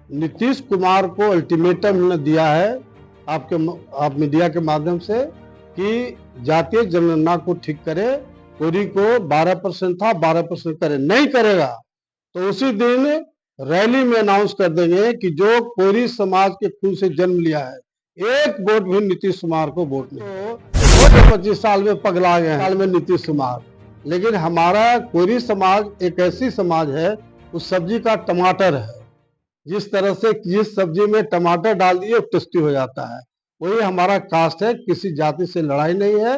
नीतीश कुमार को अल्टीमेटम ने दिया है आप मीडिया के माध्यम से कि जातीय जनगणना को ठीक करे। कोरी को 12% था, 12% करे, नहीं करेगा तो उसी दिन रैली में अनाउंस कर देंगे कि जो कोरी समाज के खून से जन्म लिया है, एक वोट भी नीतीश कुमार को वोट नहीं। तो 25 साल में पगला गए साल में नीतीश कुमार, लेकिन हमारा कोरी समाज एक ऐसी समाज है, उस सब्जी का टमाटर है। जिस तरह से जिस सब्जी में टमाटर डाल दिए टेस्टी हो जाता है, वही हमारा कास्ट है। किसी जाति से लड़ाई नहीं है।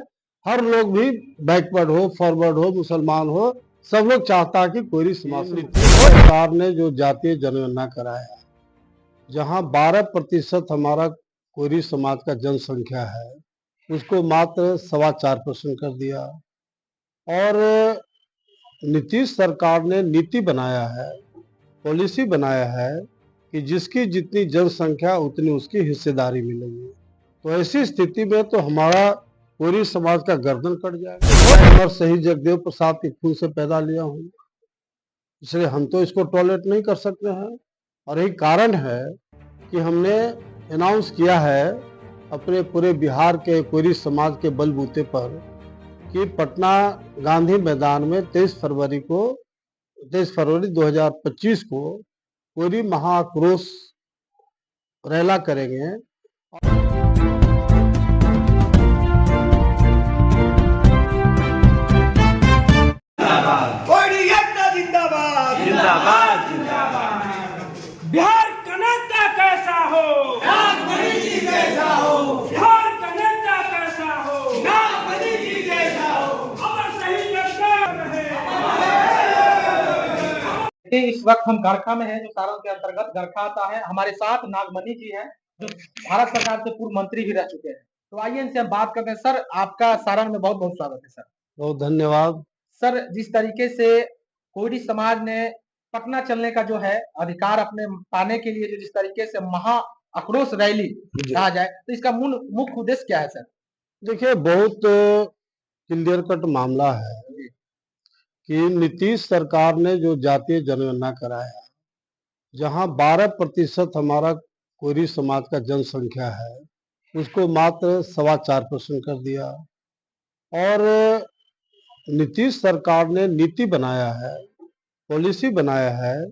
हर लोग भी बैकवर्ड हो, फॉरवर्ड हो, मुसलमान हो, सब लोग चाहता है कि कोई समाज। सरकार ने जो जातीय जनगणना कराया, जहां 12% हमारा कोरी समाज का जनसंख्या है, उसको मात्र 4.25% कर दिया। और नीतीश सरकार ने नीति बनाया है, पॉलिसी बनाया है कि जिसकी जितनी जनसंख्या उतनी उसकी हिस्सेदारी मिलेगी। तो ऐसी स्थिति में तो हमारा पूरी समाज का गर्दन कट जाएगा। अमर शहीद जगदेव प्रसाद के खून से पैदा लिया हूँ, इसलिए हम तो इसको टॉलरेट नहीं कर सकते हैं। और यही कारण है कि हमने अनाउंस किया है अपने पूरे बिहार के कोरी समाज के बलबूते पर कि पटना गांधी मैदान में 23 फरवरी 2025 को कोरी महाआक्रोश रैला करेंगे। जिंदाबाद जिंदाबाद जिंदाबाद। बिहार का नेता कैसा हो, नागमणि जी कैसा हो, बिहार का नेता कैसा हो, नागमणि जी कैसा हो, अमर शहीद जगदेव रहे। इस वक्त हम गरखा में हैं, जो सारण के अंतर्गत गरखा आता है। हमारे साथ नागमणि जी हैं, जो भारत सरकार से पूर्व मंत्री भी रह चुके हैं। तो आइए इनसे हम बात करते हैं। सर, आपका सारण में बहुत बहुत स्वागत है। सर, बहुत धन्यवाद। सर, जिस तरीके से कोरी समाज ने पटना चलने का जो है अधिकार अपने पाने के लिए, जो जिस तरीके से महा आक्रोश रैली कहा जाए, तो इसका मुख्य उद्देश्य क्या है? सर देखिए, बहुत क्लियर कट मामला है कि नीतीश सरकार ने जो जातीय जनगणना कराया, जहां 12% हमारा कोरी समाज का जनसंख्या है, उसको मात्र 4.25% कर दिया। और नीतीश सरकार ने नीति बनाया है, पॉलिसी बनाया है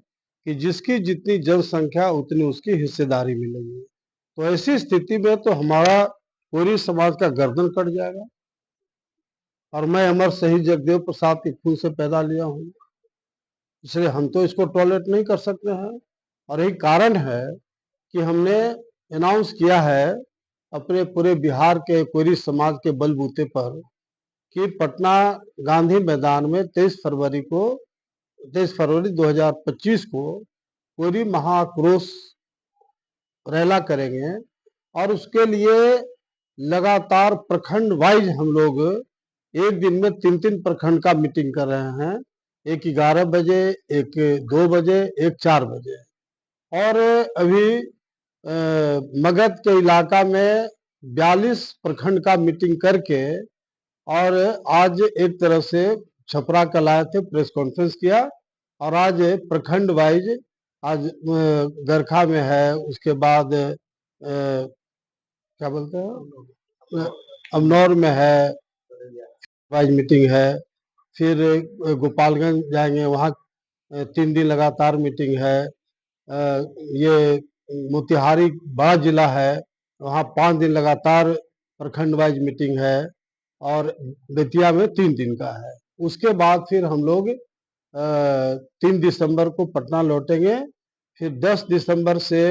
कि जिसकी जितनी जनसंख्या उतनी उसकी हिस्सेदारी मिलेगी। तो ऐसी स्थिति में तो हमारा कोरी समाज का गर्दन कट जाएगा। और मैं अमर शहीद जगदेव प्रसाद के खून से पैदा लिया हूँ, इसलिए हम तो इसको टॉलरेट नहीं कर सकते हैं। और यही कारण है कि हमने अनाउंस किया है अपने पूरे बिहार के कोरी समाज के बलबूते पर कि पटना गांधी मैदान में 23 फरवरी 2025 को कोरी महाआक्रोश रैला करेंगे। और उसके लिए लगातार प्रखंड वाइज हम लोग एक दिन में 3 प्रखंड का मीटिंग कर रहे हैं। एक 11 बजे, एक 2 बजे, एक 4 बजे। और अभी मगध के इलाका में 42 प्रखंड का मीटिंग करके, और आज एक तरह से छपरा कल आए थे, प्रेस कॉन्फ्रेंस किया। और आज प्रखंड वाइज आज गरखा में है, उसके बाद क्या बोलते हैं, अमनौर में है, वाइज मीटिंग है। फिर गोपालगंज जाएंगे, वहाँ 3 दिन लगातार मीटिंग है। ये मोतिहारी बड़ा जिला है, वहाँ 5 दिन लगातार प्रखंड वाइज मीटिंग है। और बेतिया में 3 दिन का है। उसके बाद फिर हम लोग 3 दिसंबर को पटना लौटेंगे। फिर 10 दिसंबर से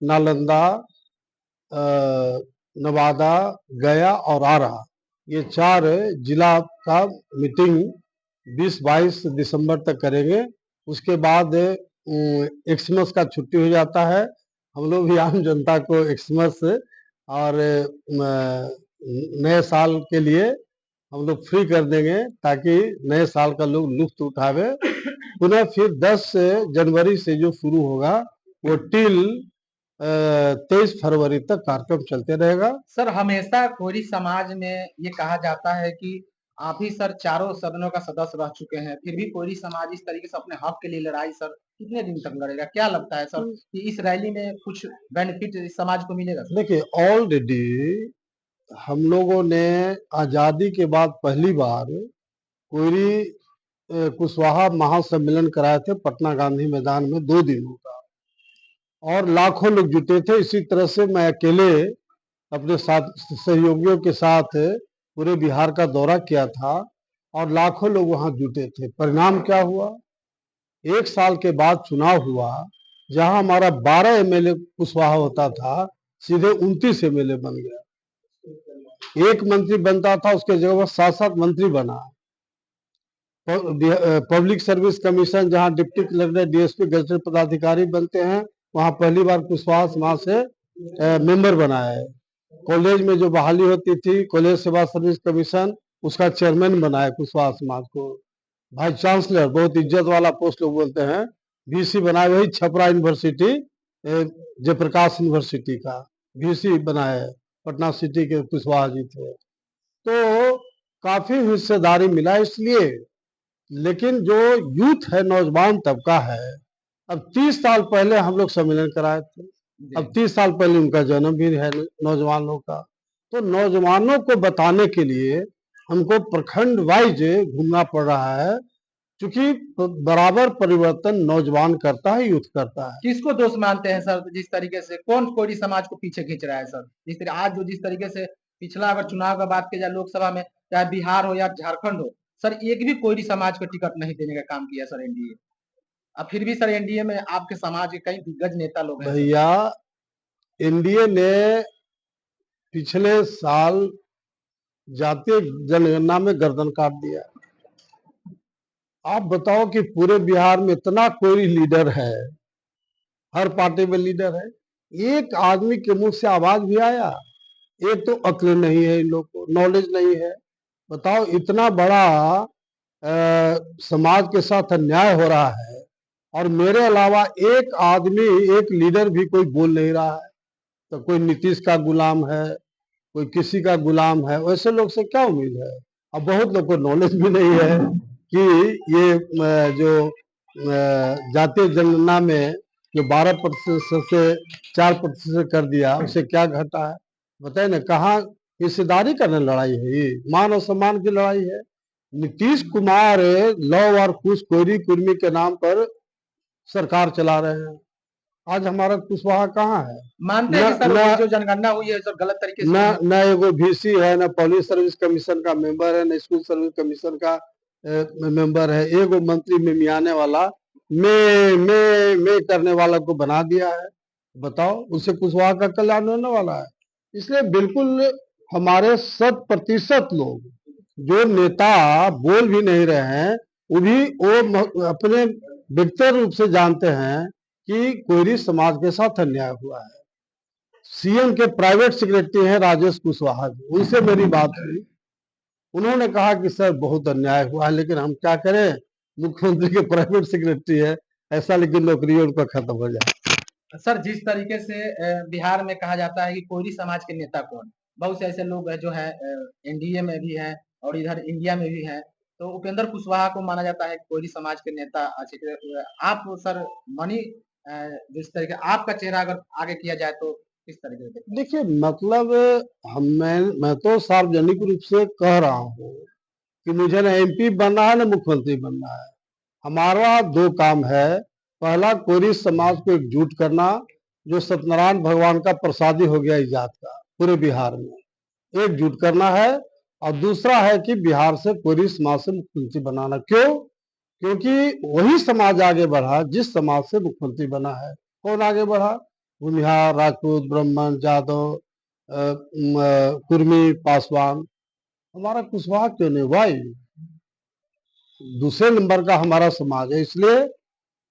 नालंदा, नवादा, गया और आरा, ये 4 जिला का मीटिंग 20-22 दिसंबर तक करेंगे। उसके बाद एक्समस का छुट्टी हो जाता है। हम लोग भी आम जनता को एक्समस और नए साल के लिए हम लोग फ्री कर देंगे, ताकि नए साल का लोग लुत्फ उठावे। पुनः फिर 10 जनवरी से जो शुरू होगा वो टिल 23 फरवरी तक कार्यक्रम चलते रहेगा। सर, हमेशा कोरी समाज में ये कहा जाता है कि आप ही सर चारों सदनों का सदस्य रह चुके हैं, फिर भी कोई समाज इस तरीके से अपने हक के लिए लड़ाई सर कितने दिन तक लड़ेगा? क्या लगता है सर कि इस रैली में कुछ बेनिफिट इस समाज को मिलेगा सर? देखिए, ऑलरेडी हम लोगों ने आजादी के बाद पहली बार कोयरी कुशवाहा महासम्मेलन कराए थे पटना गांधी मैदान में 2 दिनों का, और लाखों लोग जुटे थे। इसी तरह से मैं अकेले अपने साथ सहयोगियों के साथ पूरे बिहार का दौरा किया था और लाखों लोग वहां जुटे थे। परिणाम क्या हुआ? 1 साल के बाद चुनाव हुआ, जहां हमारा 12 एमएलए कुशवाहा होता था, सीधे 29 एमएलए बन गया। एक मंत्री बनता था, उसके जगह पर 7-7 मंत्री बना। पब्लिक सर्विस कमीशन, जहां डिप्टी कलेक्टर, डीएसपी, गजेटेड पदाधिकारी बनते हैं, वहां पहली बार कुशवाहा समाज से मेंबर बनाया है। कॉलेज में जो बहाली होती थी, कॉलेज सेवा सर्विस कमीशन, उसका चेयरमैन बनाया कुशवाहा समाज को। वाइस चांसलर, बहुत इज्जत वाला पोस्ट लोग बोलते हैं, वीसी बनाया, वही छपरा यूनिवर्सिटी, जयप्रकाश यूनिवर्सिटी का वीसी बनाया है, पटना सिटी के कुशवाहा जी थे। तो काफी हिस्सेदारी मिला इसलिए। लेकिन जो यूथ है, नौजवान तबका है, अब 30 साल पहले हम लोग सम्मेलन कराए थे, अब 30 साल पहले उनका जन्म भी है नौजवानों का। तो नौजवानों को बताने के लिए हमको प्रखंड वाइज घूमना पड़ रहा है, क्योंकि बराबर परिवर्तन नौजवान करता है, यूथ करता है। किसको दोष मानते हैं सर? जिस तरीके से कौन कोई समाज को पीछे खींच रहा है सर? जिस तरीके से पिछला अगर चुनाव का बात की जाए लोकसभा में, चाहे बिहार हो या झारखंड हो, सर एक भी कोई समाज को टिकट नहीं देने का काम किया सर एनडीए। अब फिर भी सर एनडीए में आपके समाज के कई दिग्गज नेता लोग हैं। भैया, एनडीए ने पिछले साल जातीय जनगणना में गर्दन काट दिया। आप बताओ कि पूरे बिहार में इतना कोई लीडर है, हर पार्टी में लीडर है, एक आदमी के मुंह से आवाज भी आया? एक तो अक्ल नहीं है इन लोग को, नॉलेज नहीं है। बताओ, इतना बड़ा समाज के साथ अन्याय हो रहा है, और मेरे अलावा एक आदमी, एक लीडर भी कोई बोल नहीं रहा है। तो कोई नीतीश का गुलाम है, कोई किसी का गुलाम है, वैसे लोग से क्या उम्मीद है? अब बहुत लोग को नॉलेज भी नहीं है कि ये जो जातीय जनगणना में जो 12% से 4% कर दिया, उसे क्या घटा है? बताए ना, कहाँ हिस्सेदारी करने लड़ाई है? ये मान और सम्मान की लड़ाई है। नीतीश कुमार लौ और कुश, कोयरी कुर्मी के नाम पर सरकार चला रहे हैं। आज हमारा कुशवाहा कहाँ है? मानते हैं कि सर वो जो जनगणना हुई है सर गलत तरीके से? न एगो वीसी है, न पब्लिक सर्विस कमीशन का मेंबर है, न स्कूल सर्विस कमीशन का मेंबर है। एगो मंत्री में मियाने वाला, मैं करने वाला को बना दिया है। बताओ, उससे कुशवाहा का कल्याण होने वाला है? इसलिए बिल्कुल हमारे 100% लोग, जो नेता बोल भी नहीं रहे हैं, वो अपने व्यक्तिगत रूप से जानते हैं कि कोयरी समाज के साथ अन्याय हुआ है। सीएम के प्राइवेट सेक्रेटरी हैं राजेश कुशवाहा जी, उनसे मेरी बात हुई। उन्होंने कहा कि सर बहुत अन्याय हुआ है, लेकिन हम क्या करें, मुख्यमंत्री के प्राइवेट सेक्रेटरी है, ऐसा लेकिन नौकरी उनका खत्म हो जाए। सर जिस तरीके से बिहार में कहा जाता है कि कोयरी समाज के नेता कौन, बहुत से ऐसे लोग जो है एनडीए में भी हैं और इधर इंडिया में भी हैं, तो उपेंद्र कुशवाहा को माना जाता है कोयरी समाज के नेता। आप सर मनी जिस तरीके आपका चेहरा अगर आगे किया जाए तो किस तरीके से? देखिए, मतलब मैं तो सार्वजनिक रूप से कह रहा हूँ कि मुझे ना एमपी बनना है, ना मुख्यमंत्री बनना है। हमारा 2 काम है। पहला, कोयरी समाज को एकजुट करना, जो सत्यनारायण भगवान का प्रसादी हो गया इस जात का, पूरे बिहार में एकजुट करना है। और दूसरा है कि बिहार से कोयरी समाज से मुख्यमंत्री बनाना। क्यों? क्योंकि वही समाज आगे बढ़ा जिस समाज से मुख्यमंत्री बना है। कौन आगे बढ़ा? भूमिहार, राजपूत, ब्राह्मण, यादव, कुर्मी, पासवान। हमारा कुशवाहा क्यों नहीं? भाई, दूसरे नंबर का हमारा समाज है। इसलिए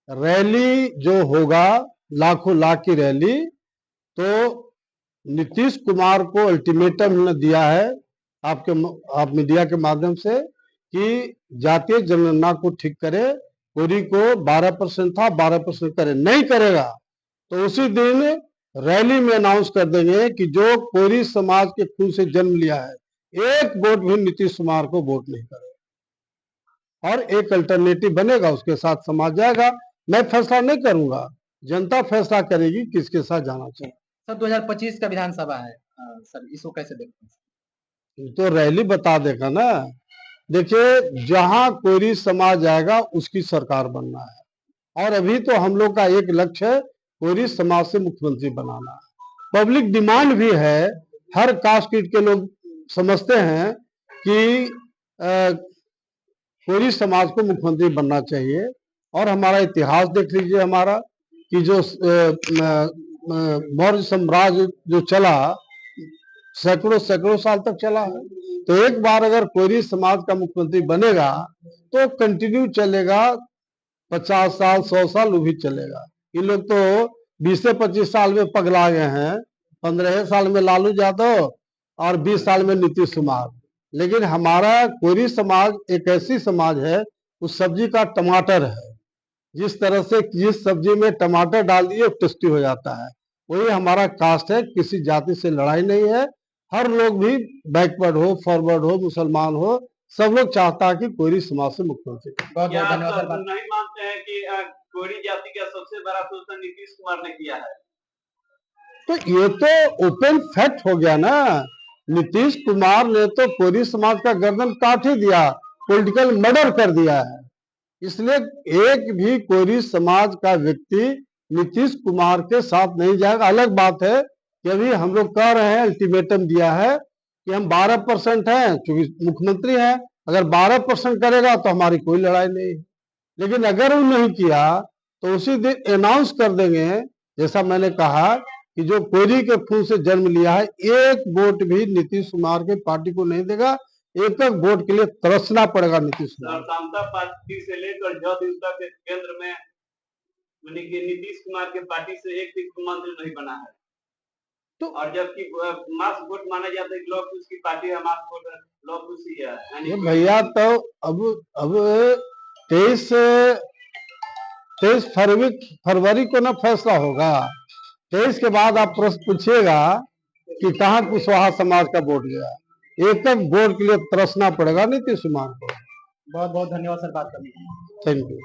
रैली जो होगा, लाखों लाख की रैली, तो नीतीश कुमार को अल्टीमेटम ने दिया है आप मीडिया के माध्यम से कि जातीय जनगणना को ठीक करे, कोयरी को 12% था 12% करे। नहीं करेगा तो उसी दिन रैली में अनाउंस कर देंगे कि जो कोयरी समाज के खून से जन्म लिया है, एक वोट भी नीतीश कुमार को वोट नहीं करेगा और एक अल्टरनेटिव बनेगा, उसके साथ समाज जाएगा। मैं फैसला नहीं करूंगा, जनता फैसला करेगी किसके साथ जाना चाहिए। सर 2025 का विधानसभा है सर, इसको कैसे देखते हैं? तो रैली बता देगा ना। देखिए, जहां कोई समाज आएगा उसकी सरकार बनना है और अभी तो हम लोग का एक लक्ष्य है कोई समाज से मुख्यमंत्री बनाना है। पब्लिक डिमांड भी है, हर कास्ट के लोग समझते हैं कि कोई समाज को मुख्यमंत्री बनना चाहिए। और हमारा इतिहास देख लीजिए, हमारा कि जो मौर्य साम्राज्य जो चला सैकड़ों सैकड़ों साल तक चला है, तो एक बार अगर कोई समाज का मुख्यमंत्री बनेगा तो कंटिन्यू चलेगा, 50 साल 100 साल वो भी चलेगा। इन लोग तो 20 से 25 साल में पगला गए हैं, 15 साल में लालू यादव और 20 साल में नीतीश कुमार। लेकिन हमारा कोई समाज एक ऐसी समाज है, उस सब्जी का टमाटर है, जिस तरह से जिस सब्जी में टमाटर डाल दिए टेस्टी हो जाता है, वही हमारा कास्ट है। किसी जाति से लड़ाई नहीं है, हर लोग भी बैकवर्ड हो, फॉरवर्ड हो, मुसलमान हो, सब लोग चाहता है कि कोई समाज से मुख्यमंत्री। बहुत क्या बहुत आप धन्यवाद सर। नहीं मानते हैं कि कोरी जाति का सबसे बड़ा शोषण नीतीश कुमार ने किया है? तो ये तो ओपन फैक्ट हो गया ना। नीतीश कुमार ने तो कोरी समाज का गर्दन काट ही दिया, पॉलिटिकल मर्डर कर दिया है। इसलिए एक भी कोरी समाज का व्यक्ति नीतीश कुमार के साथ नहीं जाएगा। अलग बात है कि अभी हम लोग कह रहे हैं, अल्टीमेटम दिया है कि हम 12% हैं, क्योंकि मुख्यमंत्री हैं, अगर 12% करेगा तो हमारी कोई लड़ाई नहीं। लेकिन अगर वो नहीं किया तो उसी दिन अनाउंस कर देंगे, जैसा मैंने कहा कि जो कोरी के खून से जन्म लिया है, एक वोट भी नीतीश कुमार के पार्टी को नहीं देगा। एक एक वोट के लिए तरसना पड़ेगा नीतीश कुमार। समता पार्टी से लेकर जदयू तक केंद्र में नीतीश कुमार के पार्टी से एक भी मंत्री नहीं बना है। तो और जबकि मास वोट माना जाता है कि लोग उसकी पार्टी है, मास वोट लोग उसी है। ये भैया तो अब 23 फरवरी को ना फैसला होगा। 23 के बाद आप प्रश्न पूछिएगा कि कहाँ कुशवाहा समाज का वोट गया। एक एक वोट के लिए तरसना पड़ेगा नीतीश कुमार को। बहुत बहुत धन्यवाद सर बात करने के लिए। Thank you.